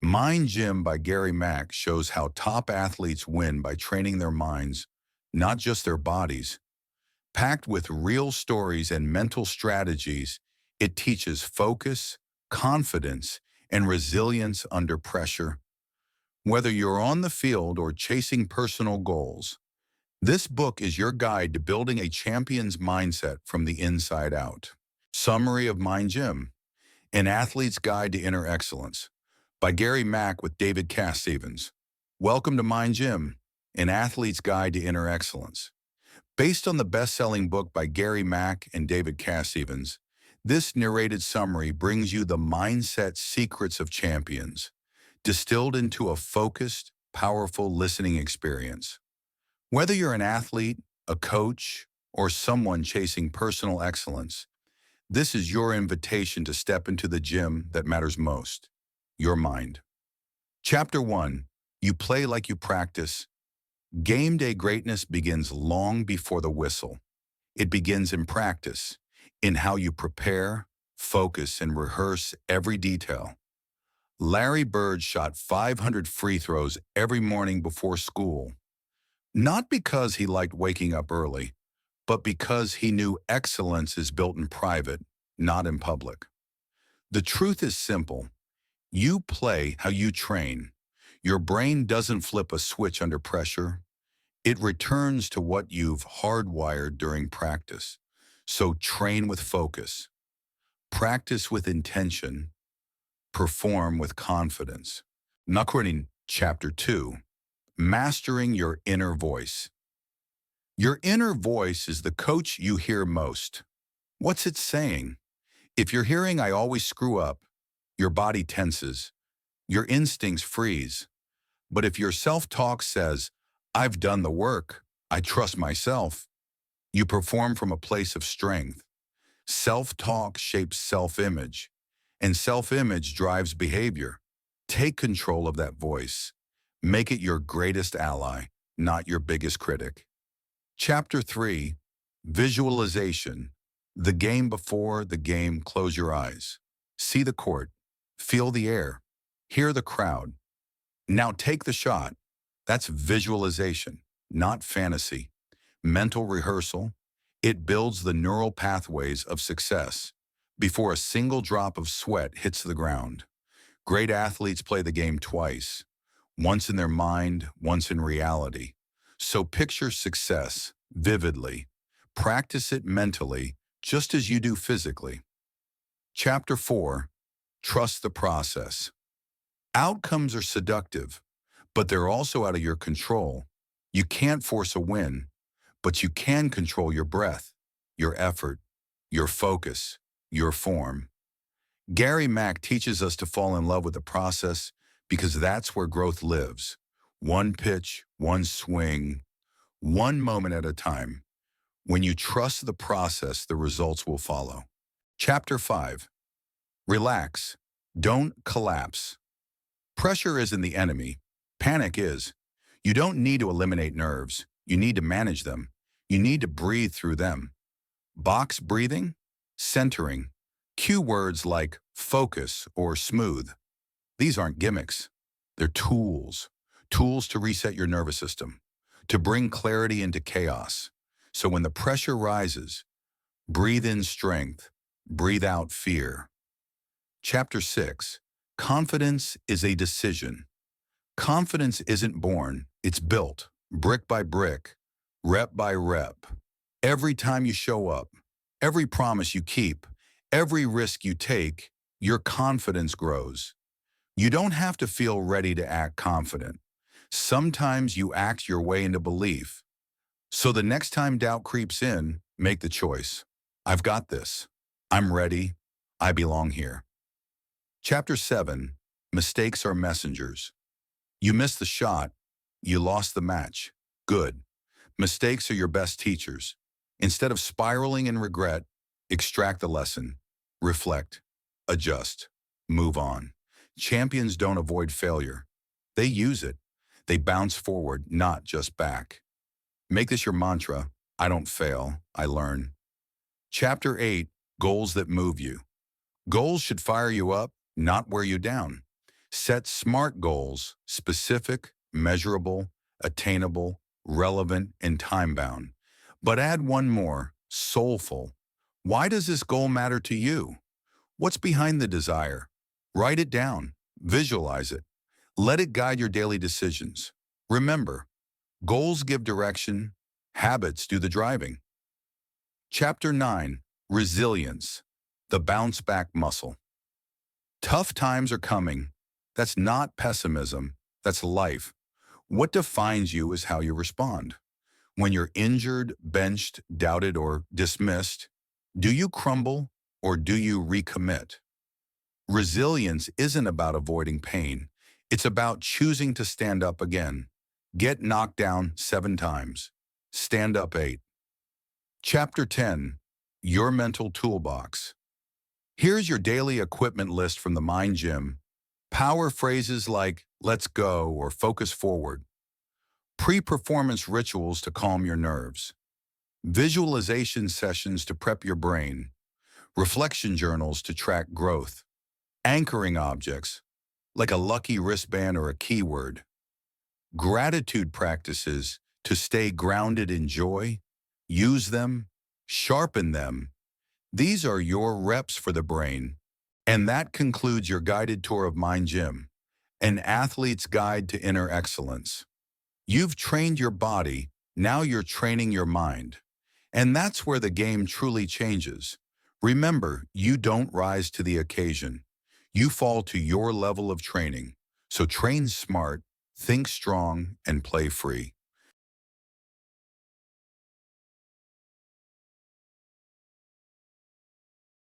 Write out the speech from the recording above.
Mind Gym by Gary Mack shows how top athletes win by training their minds, not just their bodies. Packed with real stories and mental strategies, it teaches focus, confidence, and resilience under pressure. Whether you're on the field or chasing personal goals, this book is your guide to building a champion's mindset from the inside out. Summary of Mind Gym: An Athlete's Guide to Inner Excellence by Gary Mack with David Cass-Stevens. Welcome to Mind Gym, An Athlete's Guide to Inner Excellence. Based on the best-selling book by Gary Mack and David Cass-Stevens, this narrated summary brings you the mindset secrets of champions, distilled into a focused, powerful listening experience. Whether you're an athlete, a coach, or someone chasing personal excellence, this is your invitation to step into the gym that matters most: your mind. Chapter 1. You play like you practice. Game day greatness begins long before the whistle. It begins in practice, in how you prepare, focus, and rehearse every detail. Larry Bird shot 500 free throws every morning before school, not because he liked waking up early, but because he knew excellence is built in private, not in public. The truth is simple. You play how you train. Your brain doesn't flip a switch under pressure. It returns to what you've hardwired during practice. So train with focus. Practice with intention. Perform with confidence. Nakrunin, Chapter 2. Mastering your inner voice. Your inner voice is the coach you hear most. What's it saying? If you're hearing "I always screw up," your body tenses, your instincts freeze. But if your self-talk says, "I've done the work, I trust myself," you perform from a place of strength. Self-talk shapes self-image, and self-image drives behavior. Take control of that voice. Make it your greatest ally, not your biggest critic. Chapter 3. Visualization. The game before the game. Close your eyes. See the court. Feel the air. Hear the crowd. Now take the shot. That's visualization, not fantasy. Mental rehearsal. It builds the neural pathways of success before a single drop of sweat hits the ground. Great athletes play the game twice, once in their mind, once in reality. So picture success vividly. Practice it mentally, just as you do physically. Chapter 4. Trust the process. Outcomes are seductive, but they're also out of your control. You can't force a win, but you can control your breath, your effort, your focus, your form. Gary Mack teaches us to fall in love with the process because that's where growth lives. One pitch, one swing, one moment at a time. When you trust the process, the results will follow. Chapter 5. Relax. Don't collapse. Pressure isn't the enemy. Panic is. You don't need to eliminate nerves. You need to manage them. You need to breathe through them. Box breathing, centering. Cue words like focus or smooth. These aren't gimmicks. They're tools. Tools to reset your nervous system, to bring clarity into chaos. So when the pressure rises, breathe in strength, breathe out fear. Chapter 6. Confidence is a decision. Confidence isn't born, it's built, brick by brick, rep by rep. Every time you show up, every promise you keep, every risk you take, your confidence grows. You don't have to feel ready to act confident. Sometimes you act your way into belief. So the next time doubt creeps in, make the choice. I've got this. I'm ready. I belong here. Chapter 7. Mistakes are messengers. You missed the shot. You lost the match. Good. Mistakes are your best teachers. Instead of spiraling in regret, extract the lesson. Reflect. Adjust. Move on. Champions don't avoid failure. They use it. They bounce forward, not just back. Make this your mantra: I don't fail, I learn. Chapter 8. Goals that move you. Goals should fire you up, not wear you down. Set SMART goals: specific, measurable, attainable, relevant, and time-bound. But add one more: soulful. Why does this goal matter to you? What's behind the desire? Write it down. Visualize it. Let it guide your daily decisions. Remember, goals give direction, habits do the driving. Chapter 9: Resilience, the bounce back muscle. Tough times are coming. That's not pessimism, that's life. What defines you is how you respond. When you're injured, benched, doubted, or dismissed, do you crumble or do you recommit? Resilience isn't about avoiding pain. It's about choosing to stand up again. Get knocked down 7 times. Stand up 8. Chapter 10: Your Mental Toolbox. Here's your daily equipment list from the Mind Gym. Power phrases like "let's go" or "focus forward." Pre-performance rituals to calm your nerves. Visualization sessions to prep your brain. Reflection journals to track growth. Anchoring objects, like a lucky wristband or a keyword. Gratitude practices to stay grounded in joy. Use them, sharpen them. These are your reps for the brain. And that concludes your guided tour of Mind Gym, an athlete's guide to inner excellence. You've trained your body, now you're training your mind. And that's where the game truly changes. Remember, you don't rise to the occasion. You fall to your level of training. So train smart, think strong, and play free.